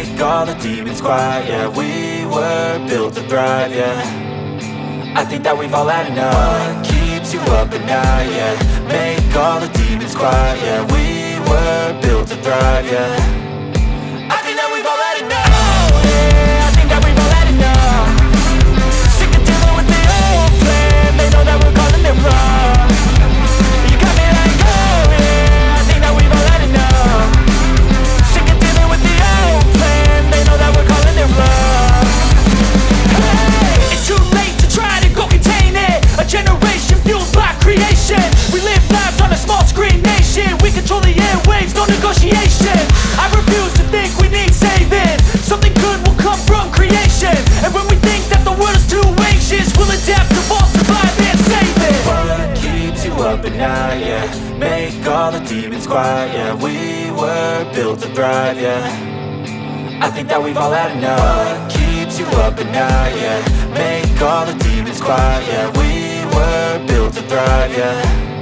make all the demons quiet. Yeah, we were built to thrive, yeah. I think that we've all had enough. What keeps you up at night, yeah. Make all the demons quiet, yeah. We were built to thrive, yeah. I think that we've all had enough. Oh yeah, I think that we've all had enough. Sick of dealing with the old plan. They know that we're calling it wrong. You got me like, oh yeah, I think that we've all had enough. Sick of dealing with the old plan. They know that we're calling it wrong. Hey, it's too late to try to go contain it. A generation fueled by creation. We live lives on a small screen nation. We control the airwaves, no negotiation. I refuse to think we need saving. Something good will come from creation. And when we think that the world is too anxious, we'll adapt, evolve, survive and save it. What keeps you up at night, yeah. Make all the demons quiet, yeah. We were built to thrive, yeah. I think that we've all had enough. What keeps you up at night, yeah. Make all the demons quiet, yeah. We were built to thrive, yeah.